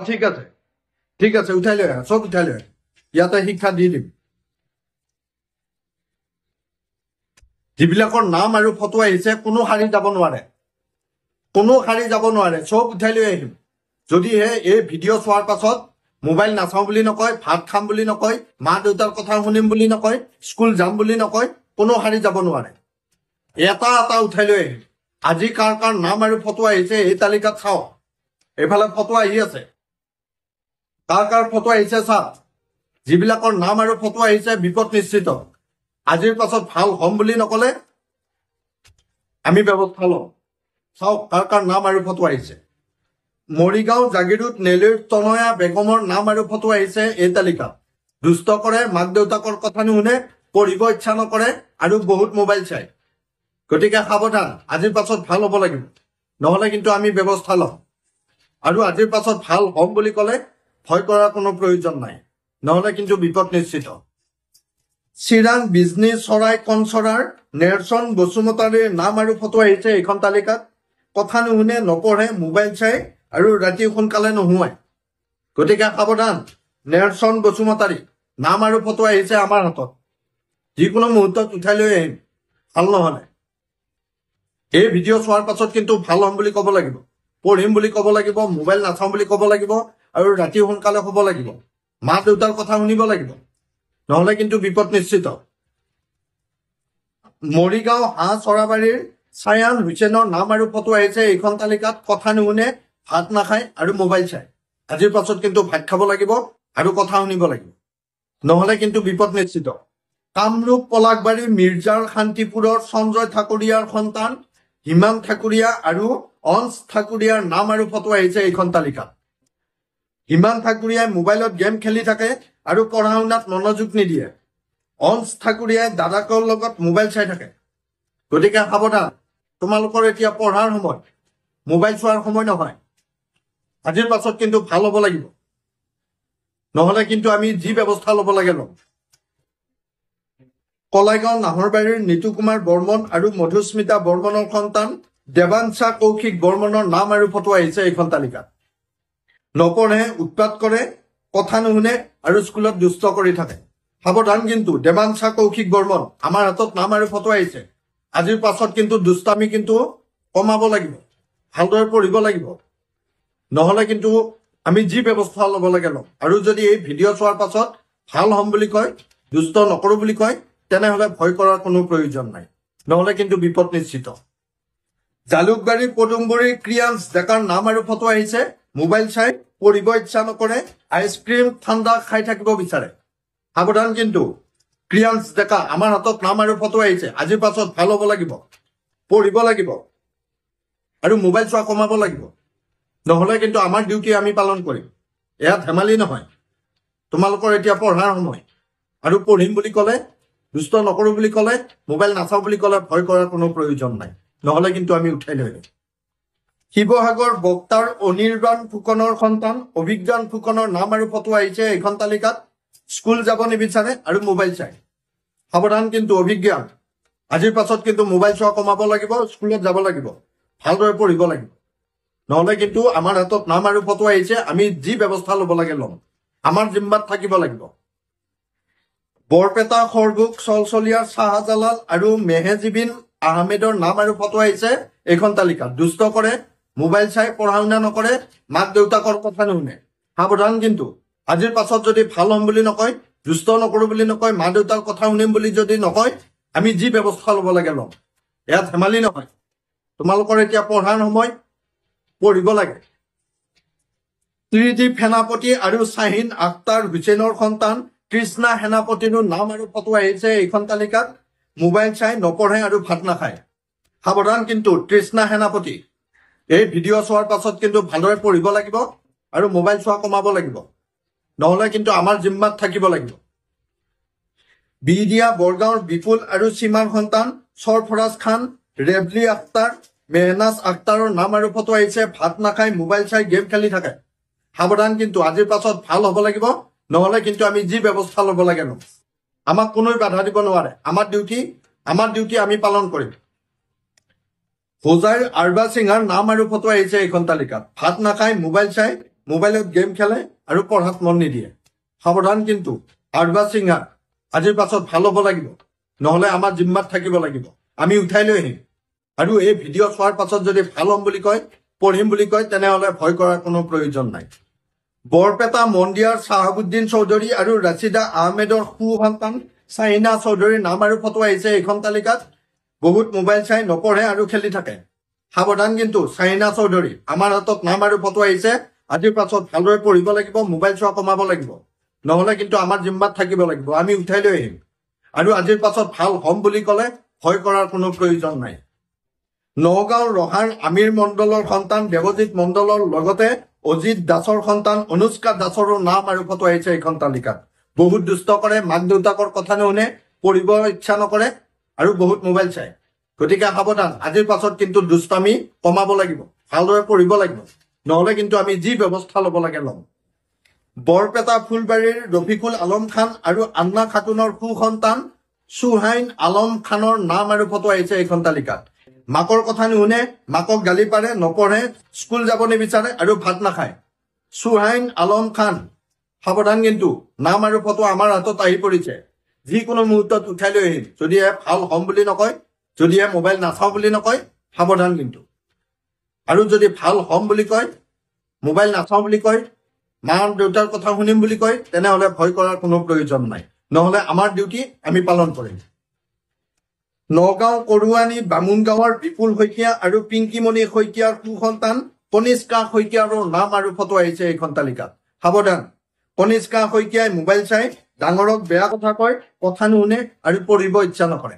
ঠিক আছে, ঠিক আছে, উঠাই লৈ আহা, চব উঠাই লৈ আহা। ইয়াতে শিক্ষা দি দিম। যিবিলাকৰ নাম আৰু ফটো আহিছে কোনো শাৰী যাব নোৱাৰে, কোনো শাৰী যাব নোৱাৰে, চব উঠাই লৈ আহিম। যদিহে এই ভিডিঅ' চোৱাৰ পাছত মোবাইল নাচাওঁ বুলি নকয়, ভাত খাম বুলি নকয়, মা দেউতাৰ কথা শুনিম বুলি নকয়, স্কুল যাম বুলি নকয়, কোনো শাৰী যাব নোৱাৰে। এটা এটা উঠাই লৈ আহিম। আজি কাৰ কাৰ নাম আৰু ফটো আহিছে এই তালিকাত চাওক। এইফালে ফটো আহি আছে, কাৰ কাৰ ফটো আহিছে চাওক। যিবিলাকৰ নাম আৰু ফটো আহিছে বিপদ নিশ্চিত। আজিৰ পাছত ভাল হ'ম বুলি নকলে আমি ব্যৱস্থা লওঁ। চাওক কাৰ কাৰ নাম আৰু ফটো আহিছে। মৰিগাঁও জাগিৰোড নেলিৰ তনয়া বেগমৰ নাম আৰু ফটো আহিছে এই তালিকাত। দুষ্ট কৰে, মাক দেউতাকৰ কথা নুশুনে, পঢ়িব ইচ্ছা নকৰে আৰু বহুত মোবাইল চায়। গতিকে সাৱধান, আজিৰ পাছত ভাল হ'ব লাগিব, নহলে কিন্তু আমি ব্যৱস্থা লম। আৰু আজিৰ পাছত ভাল হ'ম বুলি ক'লে ভয় কৰাৰ কোনো প্ৰয়োজন নাই, নহলে কিন্তু বিপদ নিশ্চিত। চিৰাং বিজনী চৰাই কনচৰাৰ নেৰচন বসুমতাৰীৰ নাম আৰু ফটো আহিছে এইখন তালিকাত। কথা নুশুনে, নপঢ়ে, মোবাইল চাই আৰু ৰাতি সোনকালে নোহোৱায়। গতিকে সাৱধান, নেৰচন বসুমতাৰী নাম আৰু ফটো আহিছে আমাৰ হাতত। যিকোনো মুহূৰ্তত উঠাই লৈ আহিম ভাল নহলে। এই ভিডিঅ' চোৱাৰ পাছত কিন্তু ভাল হ'ম বুলি ক'ব লাগিব, পঢ়িম বুলি ক'ব লাগিব, মোবাইল নাচাওঁ বুলি ক'ব লাগিব আৰু ৰাতি সোনকালে শুব লাগিব, মা দেউতাৰ কথা শুনিব লাগিব, নহলে কিন্তু বিপদ নিশ্চিত। মৰিগাঁও হাঁহ চৰাবাৰীৰ ছায়ান হুছেইনৰ নাম আৰু ফটো আহিছে এইখন তালিকাত। কথা নুশুনে, ভাত নাখায় আৰু মোবাইল চায়। আজিৰ পাছত কিন্তু ভাত খাব লাগিব আৰু কথা শুনিব লাগিব, নহলে কিন্তু বিপদ নিশ্চিত। কামৰূপ পলাশবাৰী মিৰ্জাৰ শান্তিপুৰৰ সঞ্জয় ঠাকুৰীয়াৰ সন্তান হিমাং ঠাকুৰীয়া আৰু অঞ্চ ঠাকুৰীয়াৰ নাম আৰু ফটো আহিছে এইখন তালিকাত। হিমাং ঠাকুৰীয়াই মোবাইলত গেম খেলি থাকে আৰু পঢ়া শুনাত মনোযোগ নিদিয়ে। অঞ্চ ঠাকুৰীয়াই দাদাকৰ লগত মোবাইল চাই থাকে। গতিকে সাৱধান, তোমালোকৰ এতিয়া পঢ়াৰ সময়, মোবাইল চোৱাৰ সময় নহয়। আজিৰ পাছত কিন্তু ভাল হ'ব লাগিব, নহলে কিন্তু আমি যি ব্যৱস্থা ল'ব লাগে ল'ম। কলাইগাঁও নাহৰবাৰীৰ নিতু কুমাৰ বৰ্মন আৰু মধুস্মিতা বৰ্মনৰ সন্তান দেৱাংশা কৌশিক বৰ্মনৰ নাম আৰু ফটো আহিছে এইখন তালিকাত। নপঢ়ে, উৎপাত কৰে, কথা নুশুনে আৰু স্কুলত দুষ্ট কৰি থাকে। সাৱধান কিন্তু, দেৱাংশা কৌশিক বৰ্মন আমাৰ হাতত নাম আৰু ফটো আহিছে। আজিৰ পাছত কিন্তু দুষ্টামি কিন্তু কমাব লাগিব, ভালদৰে পঢ়িব লাগিব, নহলে কিন্তু আমি যি ব্যৱস্থা ল'ব লাগে ল'ম। আৰু যদি এই ভিডিঅ' চোৱাৰ পাছত ভাল হ'ম বুলি কয়, দুষ্ট নকৰো বুলি কয়, তেনেহলে ভয় কৰাৰ কোনো প্ৰয়োজন নাই, নহলে কিন্তু বিপদ নিশ্চিত। জালুকবাৰী পদুমগুৰিৰ ক্ৰিয়াঞ্চ ডেকাৰ নাম আৰু ফটো আহিছে। মোবাইল চাই, পঢ়িব ইচ্ছা নকৰে, আইচক্ৰীম ঠাণ্ডা খাই থাকিব বিচাৰে। সাৱধান কিন্তু, ক্ৰিয়াঞ্চ ডেকা আমাৰ হাতত নাম আৰু ফটো আহিছে। আজিৰ পাছত ভাল হ'ব লাগিব, পঢ়িব লাগিব আৰু মোবাইল চোৱা কমাব লাগিব, নহলে কিন্তু আমাৰ ডিউটি আমি পালন কৰিম। এয়া ধেমালি নহয়। তোমালোকৰ এতিয়া পঢ়াৰ সময়, আৰু পঢ়িম বুলি ক'লে, দুষ্ট নকৰো বুলি ক'লে, মোবাইল নাচাওঁ বুলি ক'লে ভয় কৰাৰ কোনো প্ৰয়োজন নাই, নহলে কিন্তু আমি উঠাই লৈ আহিম। শিৱসাগৰ বক্তাৰ অনিৰ্বাণ ফুকনৰ সন্তান অভিজ্ঞান ফুকনৰ নাম আৰু ফটো আহিছে এইখন তালিকাত। স্কুল যাব নিবিচাৰে আৰু মোবাইল চায়। সাৱধান কিন্তু অভিজ্ঞান, আজিৰ পাছত কিন্তু মোবাইল চোৱা কমাব লাগিব, স্কুলত যাব লাগিব, ভালদৰে পঢ়িব লাগিব, নহলে কিন্তু আমাৰ হাতত নাম আৰু ফটো আহিছে। আমি যি ব্যৱস্থা ল'ব লাগে ল'ম, আমাৰ জিম্মাত থাকিব লাগিব। বৰপেটা সৰভোগ চলচলীয়াৰ শ্বাহজালাল আৰু মেহেজিবিন আহমেদৰ নাম আৰু ফটো আহিছে এইখন তালিকাত। দুষ্ট কৰে, মোবাইল চাই, পঢ়া শুনা নকৰে, মাক দেউতাকৰ কথা নুশুনে। সাৱধান কিন্তু, আজিৰ পাছত যদি ভাল হ'ম বুলি নকয়, দুষ্ট নকৰো বুলি নকয়, মা দেউতাৰ কথা শুনিম বুলি যদি নকয়, আমি যি ব্যৱস্থা ল'ব লাগে ল'ম। এয়া ধেমালি নহয়। তোমালোকৰ এতিয়া পঢ়াৰ সময়, পঢ়িব লাগে। ত্ৰিদীপ সেনাপতি আৰু শ্বাহিন আখতাৰ হুছেইনৰ সন্তান কৃষ্ণা সেনাপতিৰো নাম আৰু ফটো আহিছে এইখন তালিকাত। মোবাইল চাই, নপঢ়ে আৰু ভাত নাখায়। সাৱধান কিন্তু, কৃষ্ণা সেনাপতি এই ভিডিঅ' চোৱাৰ পাছত কিন্তু ভালদৰে পঢ়িব লাগিব আৰু মোবাইল চোৱা কমাব লাগিব, নহলে কিন্তু আমাৰ জিম্মাত থাকিব লাগিব। বিদিয়া বৰগাঁৱৰ বিপুল আৰু সীমাৰ সন্তান সৰফৰাজ খান, ৰেবলি আখতাৰ, মেহনাজ আখতাৰৰ নাম আৰু ফটো আহিছে। ভাত নাখায়, মোবাইল চাই, গেম খেলি থাকে। সাৱধান কিন্তু, আজিৰ পাছত ভাল হ'ব লাগিব, নহলে কিন্তু আমি যি ব্যৱস্থা ল'ব লাগে ল'ম। আমাক কোনোৱে বাধা দিব নোৱাৰে। আমাৰ ডিউটি আমি পালন কৰিম। হোজাইৰ আৰবা সিঙৰ নাম আৰু ফটো আহিছে এইখন তালিকাত। ভাত নাখায়, মোবাইল চাই, মোবাইলত গেম খেলে আৰু পঢ়াত মন নিদিয়ে সাৱধান কিন্তু আৰবা সিংহা আজিৰ পাছত ভাল হ'ব লাগিব নহলে আমাৰ জিম্মাত থাকিব লাগিব আমি উঠাই লৈ আহিম আৰু এই ভিডিঅ' চোৱাৰ পাছত যদি ভাল হ'ম বুলি কয় পঢ়িম বুলি কয় তেনেহলে ভয় কৰাৰ কোনো প্ৰয়োজন নাই বৰপেটা মন্দিয়াৰ চাহাবুদ্দিন চৌধুৰী আৰু ৰাছিদা আহমেদৰ সন্তান চাহিনা চৌধুৰীৰ নাম আৰু ফটো আহিছে এইখন তালিকাত বহুত মোবাইল চাই নপঢ়ে আৰু খেলি থাকে সাৱধান কিন্তু চাহিনা চৌধুৰী আমাৰ হাতত নাম আৰু ফটো আহিছে আজিৰ পাছত ভালদৰে পঢ়িব লাগিব মোবাইল চোৱা কমাব লাগিব নহলে কিন্তু আমাৰ জিম্মাত থাকিব লাগিব আমি উঠাই লৈ আহিম আৰু আজিৰ পাছত ভাল হ'ম বুলি ক'লে ভয় কৰাৰ কোনো প্ৰয়োজন নাই নগাঁও ৰহাৰ আমিৰ মণ্ডলৰ সন্তান দেৱজিৎ মণ্ডলৰ লগতে অজিত দাসৰ সন্তান অনুষ্কা দাসৰো নাম আৰু ফটো আহিছে এইখন তালিকাত বহুত দুষ্ট কৰে মাক দেউতাকৰ কথা নুশুনে পঢ়িব ইচ্ছা নকৰে আৰু বহুত মোবাইল চায় গতিকে সাৱধান আজিৰ পাছত কিন্তু দুষ্টামি কমাব লাগিব ভালদৰে পঢ়িব লাগিব নহলে কিন্তু আমি যি ব্যৱস্থা ল'ব লাগে ল'ম বৰপেটা ফুলবাৰীৰ ৰফিকুল আলম খান আৰু আন্না খাতুনৰ সন্তান সুহাইন আলম খানৰ নাম আৰু ফটো আহিছে এইখন তালিকাত মাকৰ কথা নুশুনে মাকক গালি পাৰে নপঢ়ে স্কুল যাব নিবিচাৰে আৰু ভাত নাখায় সুহাইন আলম খান সাৱধান কিন্তু নাম আৰু ফটো আমাৰ হাতত আহি পৰিছে যিকোনো মুহূৰ্তত উঠাই লৈ আহিম যদিহে ভাল হ'ম বুলি নকয় যদিহে মোবাইল নাচাওঁ বুলি নকয় সাৱধান কিন্তু আৰু যদি ভাল হ'ম বুলি কয় মোবাইল নাচাওঁ বুলি কয় মা দেউতাৰ কথা শুনিম বুলি কয় তেনেহলে ভয় কৰাৰ কোনো প্ৰয়োজন নাই নহলে আমাৰ ডিউটি আমি পালন কৰিম নগাঁও কৰোৱানী বামুণগাঁৱৰ বিপুল শইকীয়া আৰু পিংকিমণি শইকীয়াৰ সন্তান কনিষ্কা শইকীয়াৰো নাম আৰু ফটো আহিছে এইখন তালিকাত সাৱধান কনিষ্কা শইকীয়াই মোবাইল চাই ডাঙৰক বেয়া কথা কয় কথা নুশুনে আৰু পঢ়িব ইচ্ছা নকৰে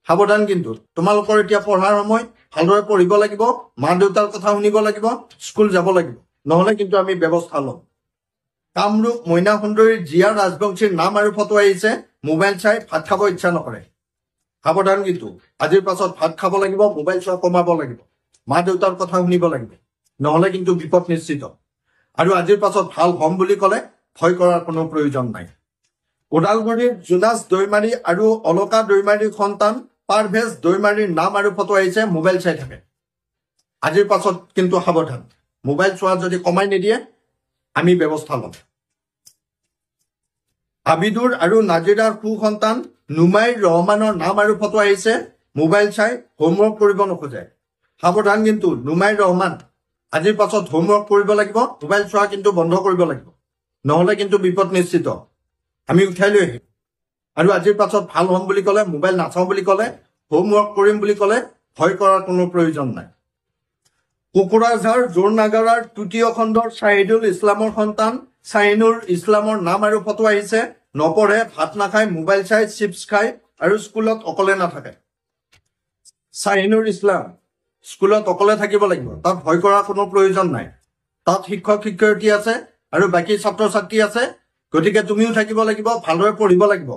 সাৱধান কিন্তু তোমালোকৰ এতিয়া পঢ়াৰ সময় ভালদৰে পঢ়িব লাগিব মা দেউতাৰ কথা শুনিব লাগিব স্কুল যাব লাগিব নহলে কিন্তু আমি ব্যৱস্থা ল'ম কামৰূপ মইনা সুন্দৰীৰ জিয়া ৰাজবংশীৰ নাম আৰু ফটো আহিছে মোবাইল চাই ভাত খাব ইচ্ছা নকৰে সাৱধান কিন্তু আজিৰ পাছত ভাত খাব লাগিব মোবাইল চোৱা কমাব লাগিব মা দেউতাৰ কথা শুনিব লাগিব নহলে কিন্তু বিপদ নিশ্চিত আৰু আজিৰ পাছত ভাল হ'ম বুলি ক'লে ভয় কৰাৰ কোনো প্ৰয়োজন নাই ওদালগুৰিৰ জোনাছ দৈমাৰী আৰু অলকা দৈমাৰীৰ সন্তান পাৰভেজ দৈমাৰীৰ নাম আৰু ফটো আহিছে মোবাইল চাই থাকে আজিৰ পাছত কিন্তু সাৱধান মোবাইল চোৱা যদি কমাই নিদিয়ে আমি ব্যৱস্থা ল'ম আবিদুৰ আৰু নাজিৰাৰ সন্তান নুমাইৰ ৰহমানৰ নাম আৰু ফটো আহিছে মোবাইল চাই হোমৱৰ্ক কৰিব নোখোজে সাৱধান কিন্তু নুমাইৰ ৰহমান আজিৰ পাছত হোমৱৰ্ক কৰিব লাগিব মোবাইল চোৱা কিন্তু বন্ধ কৰিব লাগিব নহলে কিন্তু বিপদ নিশ্চিত আমি উঠাই লৈ আহিম আৰু আজিৰ পাছত ভাল হ'ম বুলি ক'লে মোবাইল নাচাওঁ বুলি ক'লে হোমৱৰ্ক কৰিম বুলি ক'লে ভয় কৰাৰ কোনো প্ৰয়োজন নাই কোকৰাঝাৰ জোৰনাগাৰাৰ তৃতীয় খণ্ডৰ শ্বাহিদুল ইছলামৰ সন্তান শ্বাহিনুৰ ইছলামৰ নাম আৰু ফটো আহিছে নপঢ়ে ভাত নাখায় মোবাইল চাই চিপছ খায় আৰু স্কুলত অকলে নাথাকে শ্বাহিনুৰ ইছলাম স্কুলত অকলে থাকিব লাগিব তাত ভয় কৰাৰ কোনো প্ৰয়োজন নাই তাত শিক্ষক শিক্ষয়িত্ৰী আছে আৰু বাকী ছাত্ৰ ছাত্ৰী আছে গতিকে তুমিও থাকিব লাগিব ভালদৰে পঢ়িব লাগিব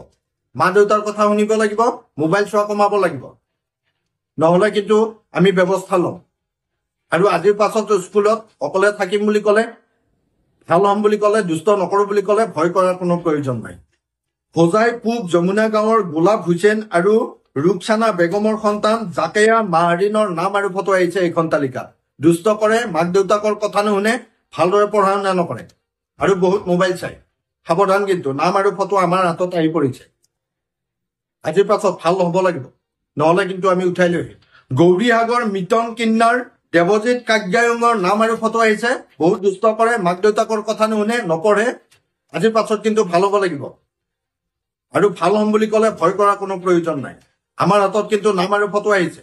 মা দেউতাৰ কথা শুনিব লাগিব মোবাইল চোৱা কমাব লাগিব নহলে কিন্তু আমি ব্যৱস্থা ল'ম আৰু আজিৰ পাছত স্কুলত অকলে থাকিম বুলি ক'লে ভাল হ'ম বুলি ক'লে দুষ্ট নকৰো বুলি ক'লে ভয় কৰাৰ কোনো প্ৰয়োজন নাই হোজাই পূব যমুনা গাঁৱৰ গোলাপ হুছেইন আৰু ৰূপচানা বেগমৰ সন্তান জাকেয়া মাহাৰিনৰ নাম আৰু ফটো আহিছে এইখন তালিকাত দুষ্ট কৰে মাক দেউতাকৰ কথা নুশুনে ভালদৰে পঢ়া শুনা নকৰে আৰু বহুত মোবাইল চায় সাৱধান কিন্তু নাম আৰু ফটো আমাৰ হাতত আহি পৰিছে আজিৰ পাছত ভাল হ'ব লাগিব নহলে কিন্তু আমি উঠাই লৈ আহিম গৌৰীসাগৰ মিটন কিন্নাৰ দেৱজিৎ কাগ্যায়ঙৰ নাম আৰু ফটো আহিছে বহুত দুষ্ট কৰে মাক দেউতাকৰ কথা নুশুনে নপঢ়ে আজিৰ পাছত কিন্তু ভাল হ'ব লাগিব আৰু ভাল হ'ম বুলি ক'লে ভয় কৰাৰ কোনো প্ৰয়োজন নাই আমাৰ হাতত কিন্তু নাম আৰু ফটো আহিছে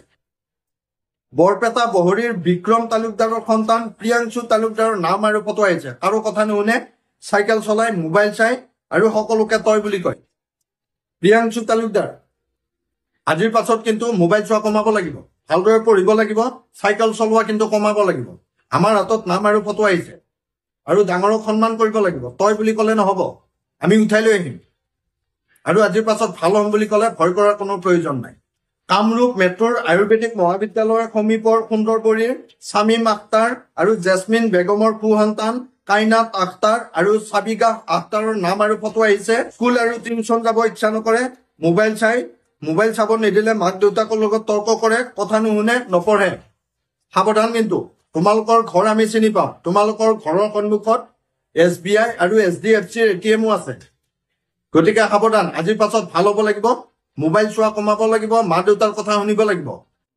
বৰপেটা বহৰীৰ বিক্ৰম তালুকদাৰৰ সন্তান প্ৰিয়াংশু তালুকদাৰৰ নাম আৰু ফটো আহিছে কাৰো কথা নুশুনে চাইকেল চলাই মোবাইল চাই আৰু সকলোকে তই বুলি কয় প্ৰিয়াংশু তালুকদাৰ আজিৰ পাছত কিন্তু মোবাইল চোৱা কমাব লাগিব ভালদৰে পঢ়িব লাগিব চাইকেল চলোৱা কিন্তু কমাব লাগিব আমাৰ হাতত নাম আৰু ফটো আহিছে আৰু ডাঙৰক সন্মান কৰিব লাগিব তই বুলি ক'লে নহ'ব আমি উঠাই লৈ আহিম আৰু আজিৰ পাছত ভাল হ'ম বুলি ক'লে ভয় কৰাৰ কোনো প্ৰয়োজন নাই কামৰূপ মেট্ৰৰ আয়ুৰ্বেদিক মহাবিদ্যালয়ৰ সমীপৰ সুন্দৰবৰীৰ শামীম আখতাৰ আৰু জেছমিন বেগমৰ সন্তান কাইনাত আখতাৰ আৰু চাবিগাহ আখতাৰৰ নাম আৰু ফটো আহিছে স্কুল আৰু টিউচন যাব ইচ্ছা নকৰে মোবাইল চাব নিদিলে মাক দেউতাকৰ লগত তৰ্ক কৰে কথা নুশুনে নপঢ়ে সাৱধান কিন্তু তোমালোকৰ ঘৰ আমি চিনি পাওঁ তোমালোকৰ ঘৰৰ সন্মুখত SBI আৰু HDFC ATMও আছে গতিকে সাৱধান আজিৰ পাছত ভাল হ'ব লাগিব মোবাইল চোৱা কমাব লাগিব মা দেউতাৰ কথা শুনিব লাগিব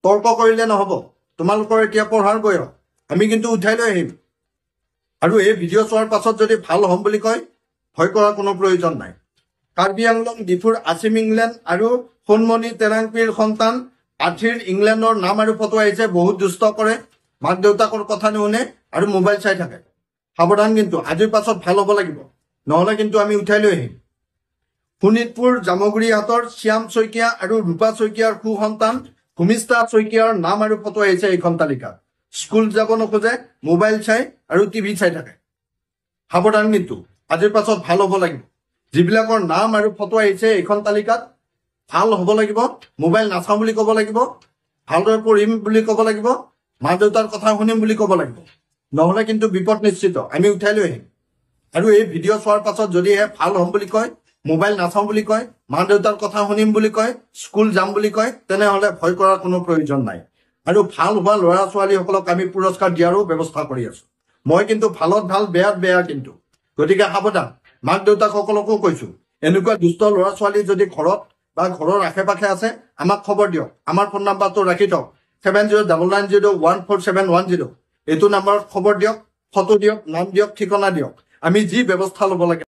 তৰ্ক কৰিলে নহব তোমালোকৰ এতিয়া পঢ়াৰ বয়স আমি কিন্তু উঠাই লৈ আহিম আৰু এই ভিডিঅ' চোৱাৰ পাছত যদি ভাল হ'ম বুলি কয় ভয় কৰাৰ কোনো প্ৰয়োজন নাই কাৰ্বি আংলং ডিফুৰ আছিম ইংলেণ্ড আৰু সোণমণি তেৰাংপিৰ সন্তান আথিৰ ইংলেণ্ডৰ নাম আৰু ফটো আহিছে বহুত দুষ্ট কৰে মাক দেউতাকৰ কথা নুশুনে আৰু মোবাইল চাই থাকে সাৱধান কিন্তু আজিৰ পাছত ভাল হ'ব লাগিব নহ'লে কিন্তু আমি উঠাই লৈ আহিম শোণিতপুৰ জামুগুৰিহাটৰ শ্যাম শইকীয়া আৰু ৰূপা শইকীয়াৰ সুসন্তান ভূমিষ্ঠা শইকীয়াৰ নাম আৰু ফটো আহিছে এইখন তালিকাত স্কুল যাব নোখোজে মোবাইল চাই আৰু টিভি চাই থাকে সাৱধান কিন্তু আজিৰ পাছত ভাল হ'ব লাগিব যিবিলাকৰ নাম আৰু ফটো আহিছে এইখন তালিকাত ভাল হ'ব লাগিব মোবাইল নাচাওঁ বুলি ক'ব লাগিব ভালদৰে পঢ়িম বুলি ক'ব লাগিব মা দেউতাৰ কথা শুনিম বুলি ক'ব লাগিব নহ'লে কিন্তু বিপদ নিশ্চিত আমি উঠাই লৈ আহিম আৰু এই ভিডিঅ' চোৱাৰ পাছত যদিহে ভাল হ'ম বুলি কয় মোবাইল নাচাওঁ বুলি কয় মা দেউতাৰ কথা শুনিম বুলি কয় স্কুল যাম বুলি কয় তেনেহ'লে ভয় কৰাৰ কোনো প্ৰয়োজন নাই আৰু ভাল হোৱা ল'ৰা ছোৱালীসকলক আমি পুৰস্কাৰ দিয়াৰো ব্যৱস্থা কৰি আছো মই কিন্তু ভালত ভাল বেয়াত বেয়া কিন্তু গতিকে সাৱধান মাক দেউতাকসকলকো কৈছো এনেকুৱা দুষ্ট ল'ৰা ছোৱালী যদি ঘৰত বা ঘৰৰ আশে পাশে আছে আমাক খবৰ দিয়ক আমাৰ ফোন নাম্বাৰটো ৰাখি থওক 7099014710 এইটো নাম্বাৰত খবৰ দিয়ক ফটো দিয়ক নাম দিয়ক ঠিকনা দিয়ক আমি যি ব্যৱস্থা ল'ব লাগে